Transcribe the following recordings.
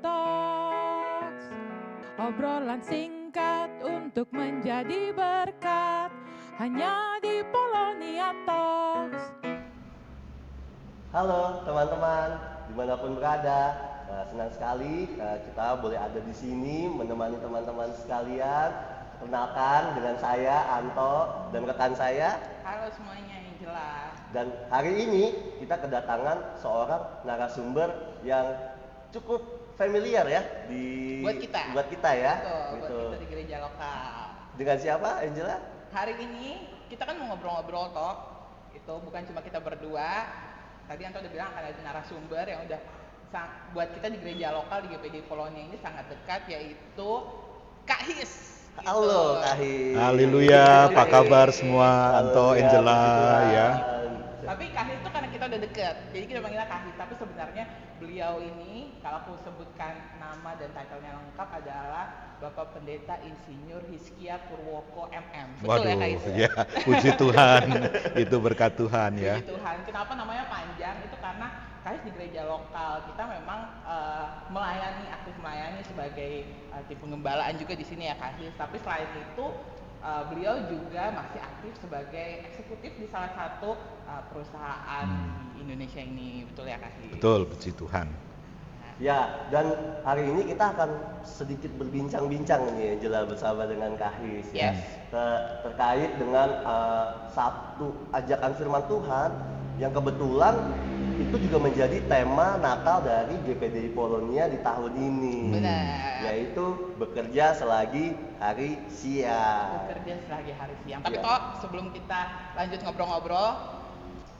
Talks. Obrolan singkat untuk menjadi berkat hanya di Polonia Talks. Halo teman-teman, dimanapun berada, senang sekali kita boleh ada di sini menemani teman-teman sekalian. Perkenalkan dengan saya Anto dan rekan saya. Halo semuanya, Angela. Dan hari ini kita kedatangan seorang narasumber yang cukup familiar ya Buat kita ya. Betul, buat kita di gereja lokal. Dengan siapa, Angela? Hari ini kita kan mau ngobrol-ngobrol toh. Itu bukan cuma kita berdua. Tadi Anto udah bilang akan ada narasumber yang udah buat kita di gereja lokal di GPD Polonia ini sangat dekat, yaitu Kak His. Halo Kak His. Haleluya, apa kabar semua? Anto, Angela ya. Tapi Kak His itu karena kita udah deket, jadi kita panggilnya Kak His. Tapi sebenarnya beliau ini, kalau aku sebutkan nama dan title-nya lengkap adalah Bapak Pendeta Insinyur Hizkia Purwoko MM. Betul ya Kak His? Ya, puji Tuhan, itu berkat Tuhan ya. Puji Tuhan. Kenapa namanya panjang? Itu karena Kak His di gereja lokal kita memang aktif melayani sebagai tim pengembalaan juga di sini ya Kak His. Tapi selain itu beliau juga masih aktif sebagai eksekutif di salah satu perusahaan di Indonesia ini, betul ya Kak His? Betul, puji Tuhan. Ya, dan hari ini kita akan sedikit berbincang-bincang nih Angela bersama dengan Kak His ya. Yes. Terkait dengan satu ajakan firman Tuhan yang kebetulan itu juga menjadi tema Natal dari GPD Polonia di tahun ini. Benar. Yaitu bekerja selagi hari siang. Bekerja selagi hari siang. Tapi toh sebelum kita lanjut ngobrol-ngobrol,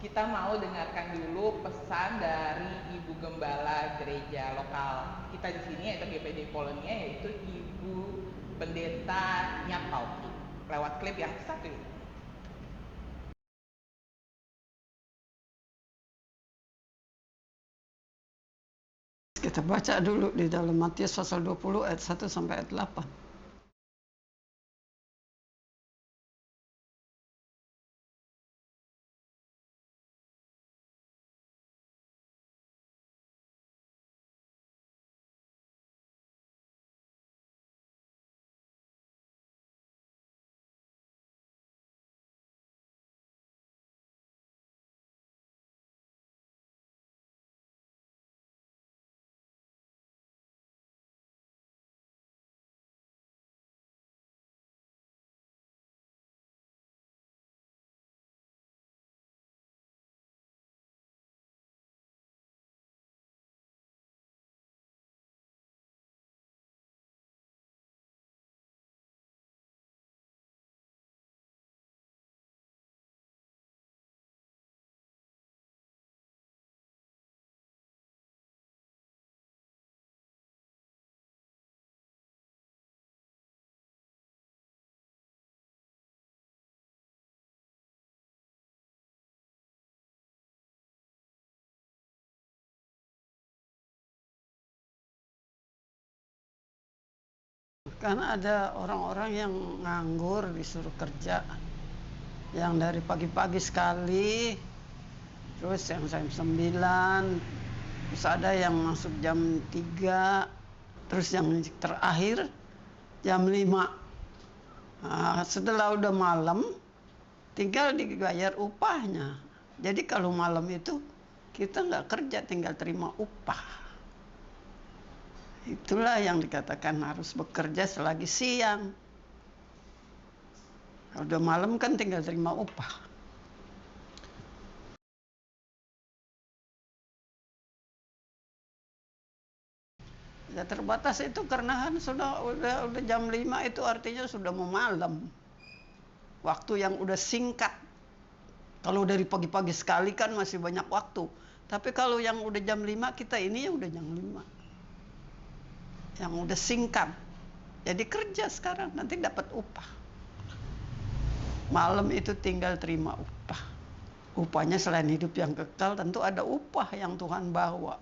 kita mau dengarkan dulu pesan dari Ibu Gembala gereja lokal kita di sini yaitu GPD Polonia, yaitu Ibu Pendeta Nyapauki. Lewat klip yang satu ini. Kita baca dulu di dalam Matius pasal 20 ayat 1 sampai ayat 8. Karena ada orang-orang yang nganggur disuruh kerja, yang dari pagi-pagi sekali, terus yang jam 9, terus ada yang masuk jam 3, terus yang terakhir jam 5. Setelah udah malam, tinggal dibayar upahnya. Jadi kalau malam itu kita nggak kerja, tinggal terima upah. Itulah yang dikatakan harus bekerja selagi siang. Kalau udah malam kan tinggal terima upah. Ya terbatas itu karena kan udah jam 5 itu artinya sudah mau malam. Waktu yang udah singkat. Kalau dari pagi-pagi sekali kan masih banyak waktu. Tapi kalau yang udah jam 5 kita ini ya udah jam 5. Yang udah singkat. Jadi kerja sekarang, nanti dapat upah. Malam itu tinggal terima upah. Upahnya selain hidup yang kekal, tentu ada upah yang Tuhan bawa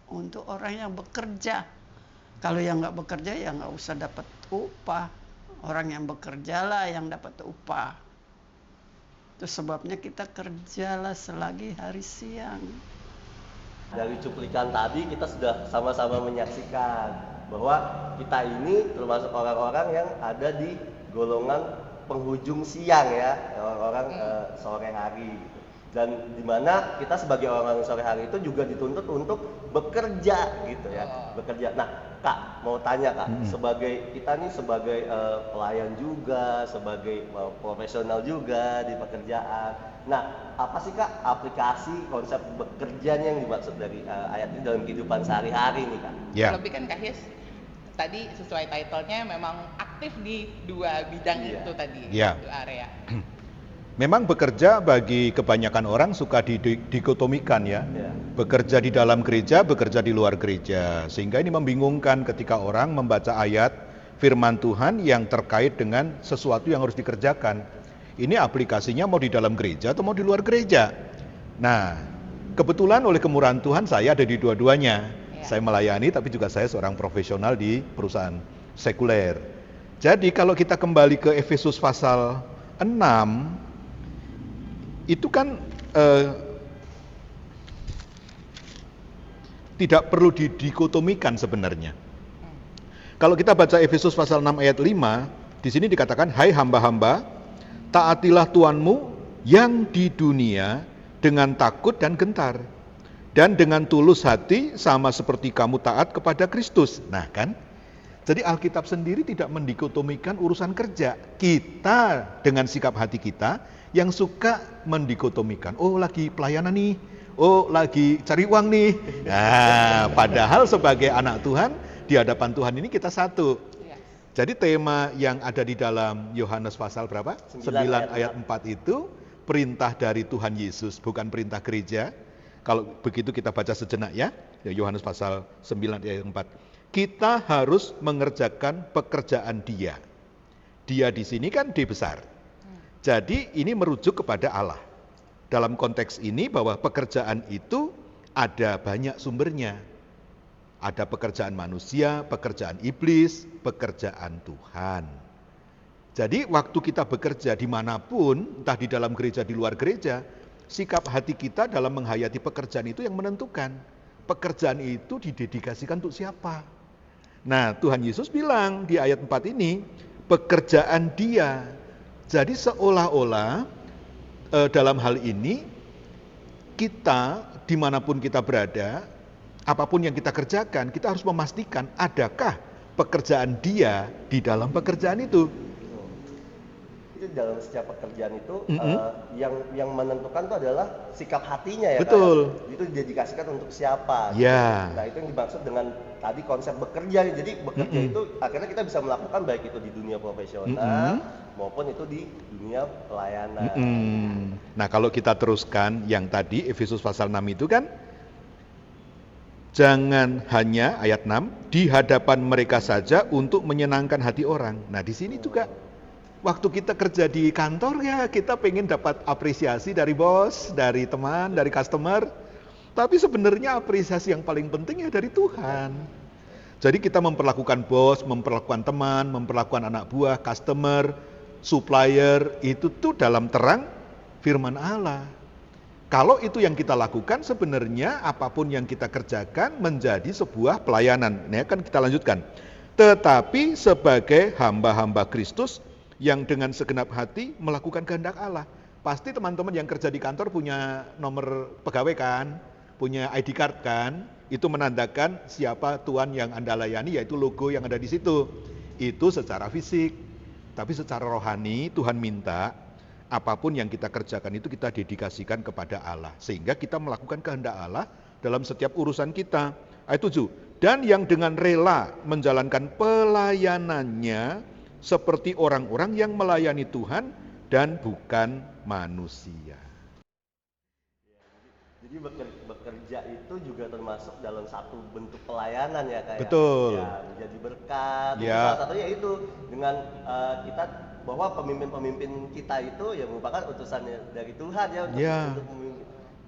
untuk orang yang bekerja. Kalau yang nggak bekerja ya nggak usah dapat upah. Orang yang bekerjalah yang dapat upah. Itu sebabnya kita kerjalah selagi hari siang. Dari cuplikan tadi kita sudah sama-sama menyaksikan bahwa kita ini termasuk orang-orang yang ada di golongan penghujung siang ya, orang-orang sore hari gitu. Dan dimana kita sebagai orang sore hari itu juga dituntut untuk bekerja gitu ya, bekerja. Nah, Kak, mau tanya Kak, sebagai kita nih sebagai pelayan juga, sebagai profesional juga di pekerjaan. Nah, apa sih Kak aplikasi konsep bekerjanya yang dimaksud dari ayat ini dalam kehidupan sehari-hari nih Kak? Ya. Lebih kan Kak His, tadi sesuai title-nya memang aktif di dua bidang Iya. itu tadi, Iya. dua area. Memang bekerja bagi kebanyakan orang suka dikotomikan ya. Ya. Bekerja di dalam gereja, bekerja di luar gereja. Sehingga ini membingungkan ketika orang membaca ayat firman Tuhan yang terkait dengan sesuatu yang harus dikerjakan. Ini aplikasinya mau di dalam gereja atau mau di luar gereja. Nah, kebetulan oleh kemurahan Tuhan saya ada di dua-duanya. Ya. Saya melayani tapi juga saya seorang profesional di perusahaan sekuler. Jadi kalau kita kembali ke Efesus pasal 6, itu kan tidak perlu didikotomikan sebenarnya. Kalau kita baca Efesus pasal 6 ayat 5, di sini dikatakan, "Hai hamba-hamba, taatilah Tuhanmu yang di dunia dengan takut dan gentar, dan dengan tulus hati sama seperti kamu taat kepada Kristus." Nah kan, jadi Alkitab sendiri tidak mendikotomikan urusan kerja. Kita dengan sikap hati kita yang suka mendikotomikan, oh lagi pelayanan nih, oh lagi cari uang nih. Nah, padahal sebagai anak Tuhan, di hadapan Tuhan ini kita satu. Iya. Jadi tema yang ada di dalam Yohanes pasal berapa? 9 ayat 4 itu perintah dari Tuhan Yesus, bukan perintah gereja. Kalau begitu kita baca sejenak ya, Yohanes pasal 9 ayat 4. Kita harus mengerjakan pekerjaan Dia. Dia di sini kan D besar. Jadi ini merujuk kepada Allah. Dalam konteks ini bahwa pekerjaan itu ada banyak sumbernya. Ada pekerjaan manusia, pekerjaan iblis, pekerjaan Tuhan. Jadi waktu kita bekerja dimanapun, entah di dalam gereja, di luar gereja, sikap hati kita dalam menghayati pekerjaan itu yang menentukan. Pekerjaan itu didedikasikan untuk siapa? Nah, Tuhan Yesus bilang di ayat 4 ini, pekerjaan Dia. Jadi seolah-olah dalam hal ini, kita dimanapun kita berada, apapun yang kita kerjakan, kita harus memastikan adakah pekerjaan Dia di dalam pekerjaan itu. Itu dalam setiap pekerjaan itu yang menentukan itu adalah sikap hatinya ya. Betul. Kak? Itu didedikasikan untuk siapa. Ya. Nah itu yang dimaksud dengan tadi konsep bekerja. Jadi bekerja itu akhirnya kita bisa melakukan baik itu di dunia profesional maupun itu di dunia pelayanan. Nah kalau kita teruskan yang tadi Efesus pasal 6 itu kan, jangan hanya ayat 6 di hadapan mereka saja untuk menyenangkan hati orang. Nah di sini juga waktu kita kerja di kantor ya kita pengen dapat apresiasi dari bos, dari teman, dari customer. Tapi sebenarnya apresiasi yang paling penting ya dari Tuhan. Jadi kita memperlakukan bos, memperlakukan teman, memperlakukan anak buah, customer, supplier, itu tuh dalam terang firman Allah. Kalau itu yang kita lakukan, sebenarnya apapun yang kita kerjakan menjadi sebuah pelayanan. Ini akan kita lanjutkan. Tetapi sebagai hamba-hamba Kristus yang dengan segenap hati melakukan kehendak Allah. Pasti teman-teman yang kerja di kantor punya nomor pegawai kan, punya ID card kan, itu menandakan siapa Tuhan yang Anda layani, yaitu logo yang ada di situ. Itu secara fisik, tapi secara rohani Tuhan minta apapun yang kita kerjakan itu kita dedikasikan kepada Allah, sehingga kita melakukan kehendak Allah dalam setiap urusan kita. Ayat 7, dan yang dengan rela menjalankan pelayanannya seperti orang-orang yang melayani Tuhan dan bukan manusia. Jadi bekerja itu juga termasuk dalam satu bentuk pelayanan ya Kak. Betul. Ya, menjadi berkat. Ya. Salah satunya itu dengan kita bahwa pemimpin-pemimpin kita itu ya merupakan utusannya dari Tuhan ya untuk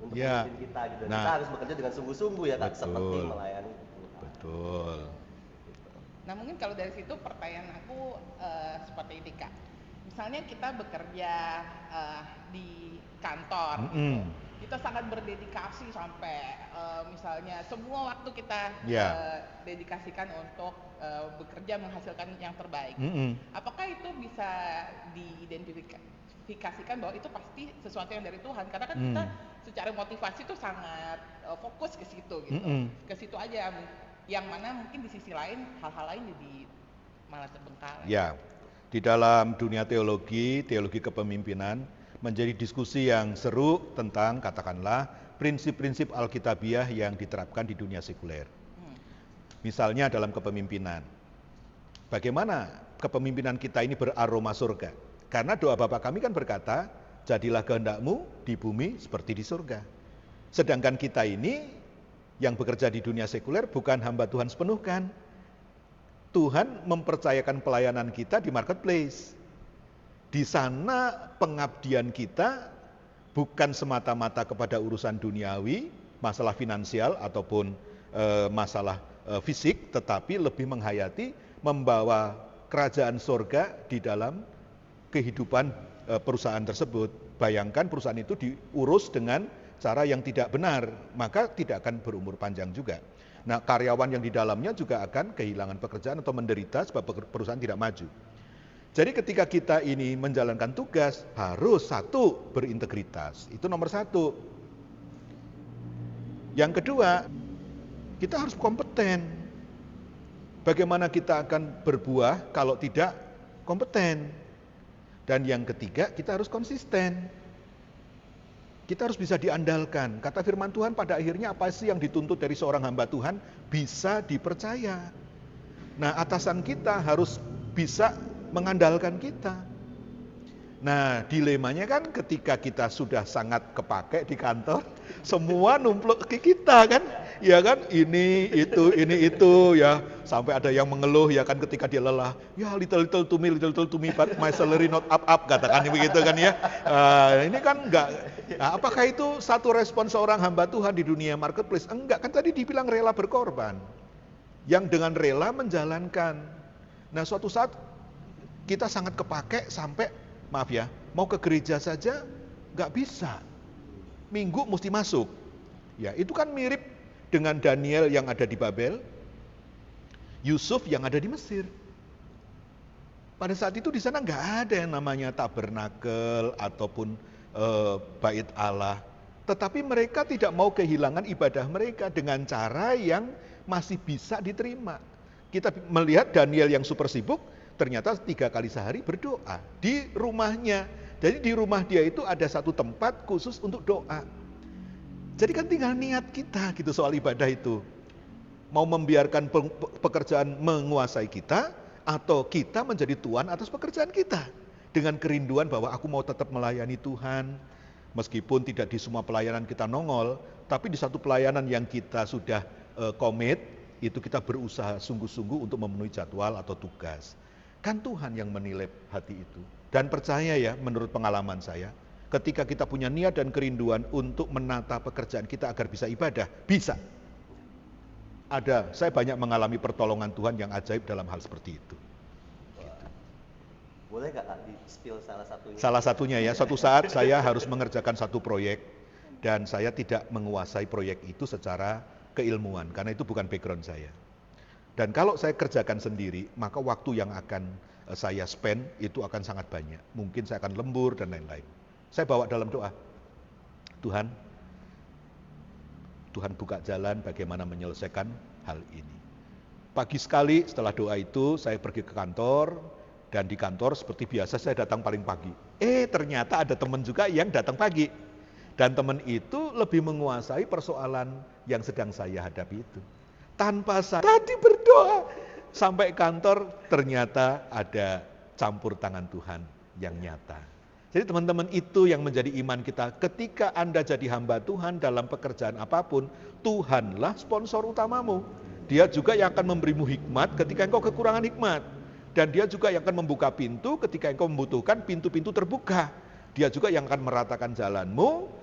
memimpin kita gitu. Nah, kita harus bekerja dengan sungguh-sungguh ya Kak, betul. seperti melayani Tuhan. Betul. Nah mungkin kalau dari situ pertanyaan aku seperti ini Kak. Misalnya kita bekerja di kantor gitu. kita sangat berdedikasi sampai misalnya semua waktu kita dedikasikan untuk bekerja menghasilkan yang terbaik. Apakah itu bisa diidentifikasikan bahwa itu pasti sesuatu yang dari Tuhan? Karena kan kita secara motivasi itu sangat fokus ke situ gitu, ke situ aja. Yang mana mungkin di sisi lain hal-hal lain jadi malah terbengkalai. Ya, di dalam dunia teologi kepemimpinan menjadi diskusi yang seru tentang katakanlah prinsip-prinsip Alkitabiah yang diterapkan di dunia sekuler. Misalnya dalam kepemimpinan, bagaimana kepemimpinan kita ini beraroma surga? Karena doa Bapa kami kan berkata, jadilah kehendak-Mu di bumi seperti di surga. Sedangkan kita ini yang bekerja di dunia sekuler bukan hamba Tuhan sepenuhkan. Tuhan mempercayakan pelayanan kita di marketplace. Di sana pengabdian kita bukan semata-mata kepada urusan duniawi, masalah finansial ataupun masalah fisik, tetapi lebih menghayati membawa kerajaan sorga di dalam kehidupan perusahaan tersebut. Bayangkan perusahaan itu diurus dengan cara yang tidak benar, maka tidak akan berumur panjang juga. Nah, karyawan yang di dalamnya juga akan kehilangan pekerjaan atau menderita sebab perusahaan tidak maju. Jadi ketika kita ini menjalankan tugas, harus satu, berintegritas. Itu nomor satu. Yang kedua, kita harus kompeten. Bagaimana kita akan berbuah kalau tidak kompeten? Dan yang ketiga, kita harus konsisten. Kita harus bisa diandalkan. Kata firman Tuhan, pada akhirnya apa sih yang dituntut dari seorang hamba Tuhan? Bisa dipercaya. Nah, atasan kita harus bisa mengandalkan kita. Nah, dilemanya kan ketika kita sudah sangat kepake di kantor, semua numpluk ke kita kan, ya kan, ini itu ya, sampai ada yang mengeluh ya kan ketika dia lelah, ya little to me, but my salary not up, katakan begitu kan ya. Ini kan enggak. Nah, apakah itu satu respon seorang hamba Tuhan di dunia marketplace? Enggak, kan tadi dibilang rela berkorban, yang dengan rela menjalankan. Nah, suatu saat kita sangat kepake sampai, maaf ya, mau ke gereja saja nggak bisa. Minggu mesti masuk. Ya, itu kan mirip dengan Daniel yang ada di Babel, Yusuf yang ada di Mesir. Pada saat itu di sana nggak ada yang namanya tabernakel ataupun bait Allah. Tetapi mereka tidak mau kehilangan ibadah mereka dengan cara yang masih bisa diterima. Kita melihat Daniel yang super sibuk, ternyata 3 kali sehari berdoa di rumahnya. Jadi di rumah dia itu ada satu tempat khusus untuk doa. Jadi kan tinggal niat kita gitu soal ibadah itu. Mau membiarkan pekerjaan menguasai kita, atau kita menjadi tuan atas pekerjaan kita. Dengan kerinduan bahwa aku mau tetap melayani Tuhan. Meskipun tidak di semua pelayanan kita nongol, tapi di satu pelayanan yang kita sudah komit, itu kita berusaha sungguh-sungguh untuk memenuhi jadwal atau tugas. Kan Tuhan yang menilai hati itu. Dan percaya ya, menurut pengalaman saya, ketika kita punya niat dan kerinduan untuk menata pekerjaan kita agar bisa ibadah, bisa. Saya banyak mengalami pertolongan Tuhan yang ajaib dalam hal seperti itu. Gitu. Boleh nggak Kak di-spill salah satunya? Salah satunya ya, suatu saat saya harus mengerjakan satu proyek, dan saya tidak menguasai proyek itu secara keilmuan, karena itu bukan background saya. Dan kalau saya kerjakan sendiri, maka waktu yang akan saya spend itu akan sangat banyak. Mungkin saya akan lembur dan lain-lain. Saya bawa dalam doa, Tuhan buka jalan bagaimana menyelesaikan hal ini. Pagi sekali setelah doa itu, saya pergi ke kantor, dan di kantor seperti biasa saya datang paling pagi. Ternyata ada teman juga yang datang pagi. Dan teman itu lebih menguasai persoalan yang sedang saya hadapi itu. Tanpa saya tadi berdoa sampai kantor, ternyata ada campur tangan Tuhan yang nyata. Jadi teman-teman, itu yang menjadi iman kita. Ketika Anda jadi hamba Tuhan dalam pekerjaan apapun, Tuhanlah sponsor utamamu. Dia juga yang akan memberimu hikmat ketika engkau kekurangan hikmat. Dan dia juga yang akan membuka pintu ketika engkau membutuhkan pintu-pintu terbuka. Dia juga yang akan meratakan jalanmu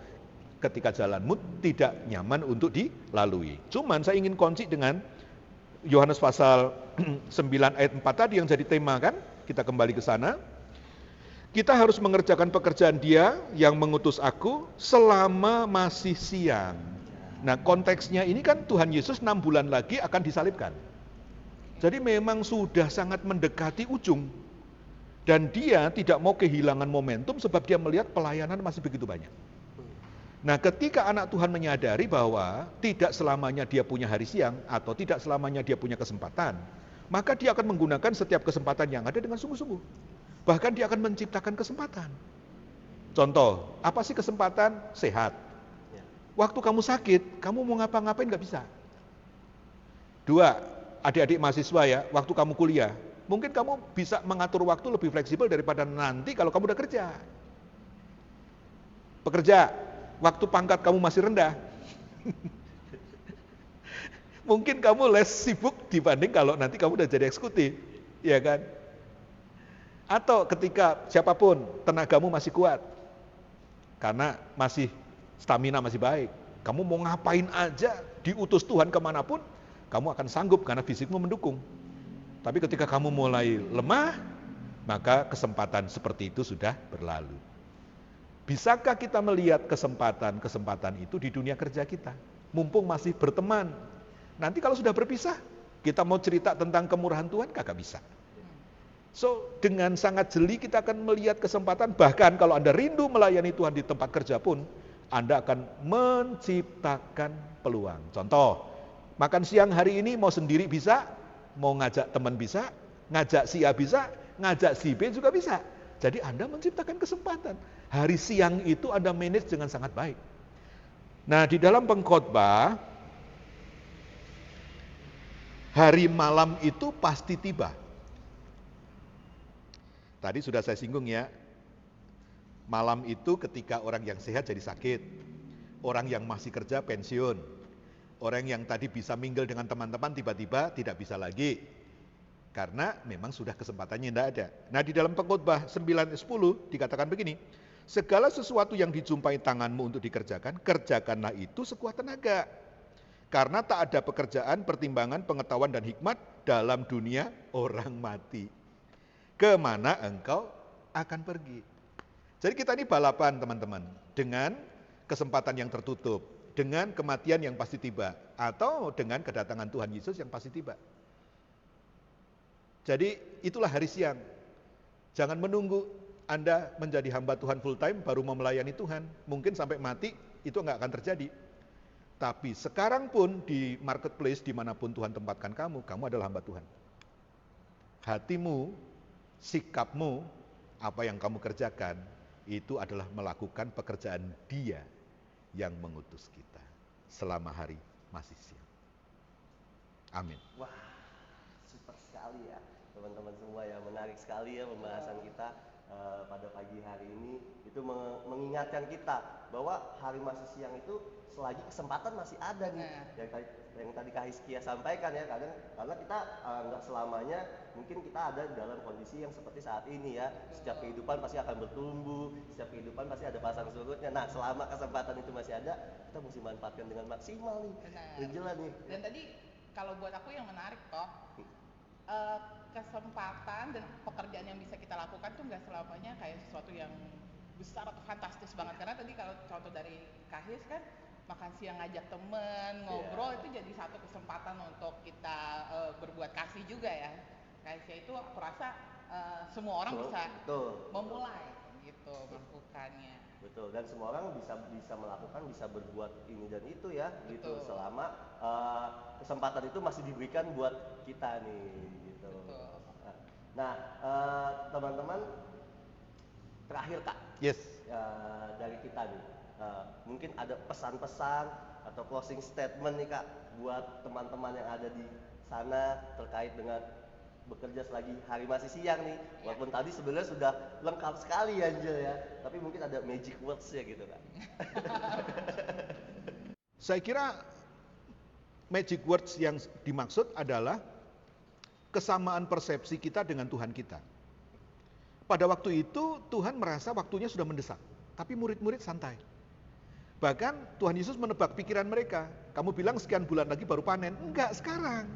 ketika jalanmu tidak nyaman untuk dilalui. Cuman saya ingin kunci dengan Yohanes pasal 9 ayat 4 tadi yang jadi tema kan. Kita kembali ke sana. Kita harus mengerjakan pekerjaan Dia yang mengutus aku selama masih siang. Nah, konteksnya ini kan Tuhan Yesus 6 bulan lagi akan disalibkan. Jadi memang sudah sangat mendekati ujung. Dan Dia tidak mau kehilangan momentum sebab Dia melihat pelayanan masih begitu banyak. Nah, ketika anak Tuhan menyadari bahwa tidak selamanya dia punya hari siang atau tidak selamanya dia punya kesempatan, maka dia akan menggunakan setiap kesempatan yang ada dengan sungguh-sungguh. Bahkan dia akan menciptakan kesempatan. Contoh, apa sih kesempatan? Sehat. Waktu kamu sakit, kamu mau ngapa-ngapain nggak bisa. 2, adik-adik mahasiswa ya, waktu kamu kuliah, mungkin kamu bisa mengatur waktu lebih fleksibel daripada nanti kalau kamu udah kerja. Pekerja, waktu pangkat kamu masih rendah. Mungkin kamu less sibuk dibanding kalau nanti kamu udah jadi eksekutif, ya kan? Atau ketika siapapun tenagamu masih kuat, karena masih stamina masih baik, kamu mau ngapain aja, diutus Tuhan kemanapun, kamu akan sanggup karena fisikmu mendukung. Tapi ketika kamu mulai lemah, maka kesempatan seperti itu sudah berlalu. Bisakah kita melihat kesempatan-kesempatan itu di dunia kerja kita? Mumpung masih berteman. Nanti kalau sudah berpisah, kita mau cerita tentang kemurahan Tuhan, kagak bisa. So, dengan sangat jeli kita akan melihat kesempatan, bahkan kalau Anda rindu melayani Tuhan di tempat kerja pun, Anda akan menciptakan peluang. Contoh, makan siang hari ini mau sendiri bisa, mau ngajak teman bisa, ngajak si A bisa, ngajak si B juga bisa. Jadi Anda menciptakan kesempatan. Hari siang itu Anda manage dengan sangat baik. Nah, di dalam pengkhotbah, hari malam itu pasti tiba. Tadi sudah saya singgung ya, malam itu ketika orang yang sehat jadi sakit, orang yang masih kerja pensiun, orang yang tadi bisa mingle dengan teman-teman tiba-tiba tidak bisa lagi, karena memang sudah kesempatannya tidak ada. Nah, di dalam pengkhotbah 9:10 dikatakan begini, segala sesuatu yang dijumpai tanganmu untuk dikerjakan, kerjakanlah itu sekuat tenaga. Karena tak ada pekerjaan, pertimbangan, pengetahuan dan hikmat dalam dunia orang mati. Kemana engkau akan pergi? Jadi kita ini balapan teman-teman, dengan kesempatan yang tertutup, dengan kematian yang pasti tiba, atau dengan kedatangan Tuhan Yesus yang pasti tiba. Jadi itulah hari siang. Jangan menunggu Anda menjadi hamba Tuhan full time baru mau melayani Tuhan. Mungkin sampai mati itu nggak akan terjadi. Tapi sekarang pun di marketplace dimanapun Tuhan tempatkan kamu adalah hamba Tuhan. Hatimu, sikapmu, apa yang kamu kerjakan, itu adalah melakukan pekerjaan Dia yang mengutus kita selama hari masih siang. Amin. Wah, super sekali ya teman-teman semua ya, menarik sekali ya pembahasan kita pada pagi hari ini. Itu mengingatkan kita bahwa hari masih siang itu selagi kesempatan masih ada nih. Yang tadi Kak Hizkia sampaikan ya, karena kita nggak selamanya mungkin kita ada dalam kondisi yang seperti saat ini ya. Setiap kehidupan pasti akan bertumbuh, setiap kehidupan pasti ada pasang surutnya. Nah, selama kesempatan itu masih ada, kita mesti manfaatkan dengan maksimal nih. Berjalan nih. Dan tadi kalau buat aku yang menarik toh, kesempatan dan pekerjaan yang bisa kita lakukan tuh nggak selamanya kayak sesuatu yang besar atau fantastis banget. Karena tadi kalau contoh dari Kak Hiz kan, makan siang ngajak temen, ngobrol itu jadi satu kesempatan untuk kita berbuat kasih juga ya. Kasih itu aku rasa semua orang bisa memulai gitu melakukannya. Betul, dan semua orang bisa melakukan, bisa berbuat ini dan itu ya. Betul. Gitu, selama kesempatan itu masih diberikan buat kita nih gitu. Betul. Nah, teman-teman, terakhir Kak, yes, dari kita nih, mungkin ada pesan-pesan atau closing statement nih Kak buat teman-teman yang ada di sana terkait dengan bekerja selagi hari masih siang nih. Walaupun tadi sebenarnya sudah lengkap sekali ya Angel ya, tapi mungkin ada magic words ya gitu Kak. Saya kira magic words yang dimaksud adalah kesamaan persepsi kita dengan Tuhan kita. Pada waktu itu Tuhan merasa waktunya sudah mendesak, tapi murid-murid santai. Bahkan Tuhan Yesus menebak pikiran mereka. Kamu bilang sekian bulan lagi baru panen. Enggak, sekarang.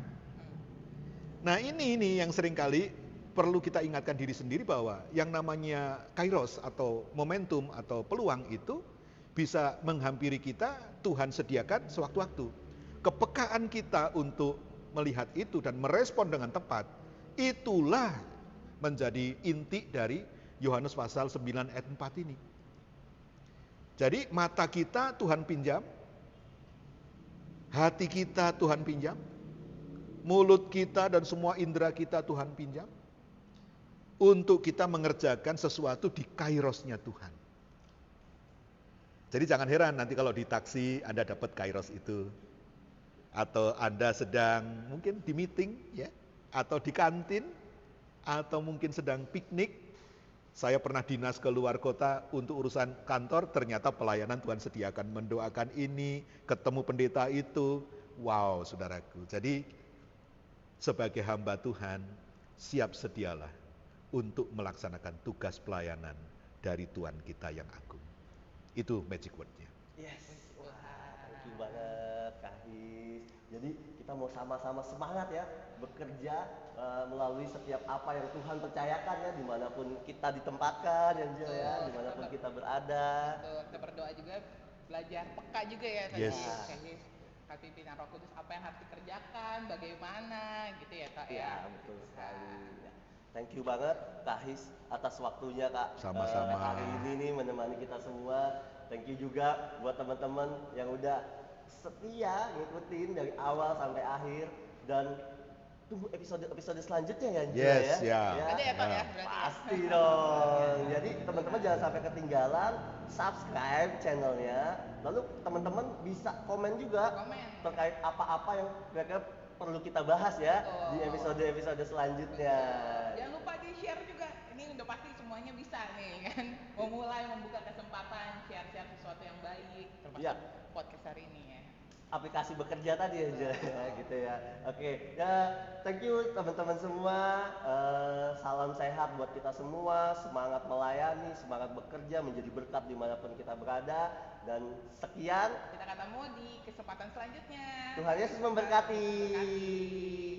Nah ini yang seringkali perlu kita ingatkan diri sendiri bahwa yang namanya kairos atau momentum atau peluang itu bisa menghampiri kita, Tuhan sediakan sewaktu-waktu. Kepekaan kita untuk melihat itu dan merespon dengan tepat, itulah menjadi inti dari Yohanes pasal 9 ayat 4 ini. Jadi mata kita Tuhan pinjam, hati kita Tuhan pinjam, mulut kita dan semua indera kita Tuhan pinjam, untuk kita mengerjakan sesuatu di kairosnya Tuhan. Jadi jangan heran nanti kalau di taksi Anda dapat kairos itu. Atau Anda sedang mungkin di meeting ya, atau di kantin, atau mungkin sedang piknik. Saya pernah dinas ke luar kota untuk urusan kantor, ternyata pelayanan Tuhan sediakan, mendoakan ini, ketemu pendeta itu. Wow, saudaraku. Jadi sebagai hamba Tuhan, siap sedialah untuk melaksanakan tugas pelayanan dari Tuhan kita yang agung. Itu magic word-nya. Yes, wah, thank you banget Kak His. Jadi kita mau sama-sama semangat ya bekerja melalui setiap apa yang Tuhan percayakan ya, dimanapun kita ditempatkan ya Jel ya, dimanapun kita berada. Betul, kita berdoa juga, belajar peka juga ya tadi. Yes. Kak pimpinan Roh Kudus apa yang harus dikerjakan, bagaimana gitu ya Kak ya. Ya, betul sekali. Thank you banget Kak His atas waktunya Kak. Sama-sama. Hari ini nih menemani kita semua. Thank you juga buat teman-teman yang udah setia ngikutin dari awal sampai akhir, dan tunggu episode selanjutnya ya Jel Yes, ya. ya. Ada ya Pak ya berarti. Pasti dong. Jadi teman-teman jangan sampai ketinggalan, subscribe channelnya. Lalu teman-teman bisa komen juga Komen. terkait apa-apa yang kira-kira perlu kita bahas ya di episode-episode selanjutnya. Jangan lupa di-share juga. Ini udah pasti semuanya bisa nih kan. Memulai membuka kesempatan share-share sesuatu yang baik, termasuk Iya. podcast hari ini ya. Aplikasi bekerja tadi aja gitu ya. Oke, ya thank you teman-teman semua. Salam sehat buat kita semua. Semangat melayani, semangat bekerja, menjadi berkat dimanapun kita berada. Dan sekian. Kita ketemu di kesempatan selanjutnya. Tuhan Yesus memberkati. Memberkati.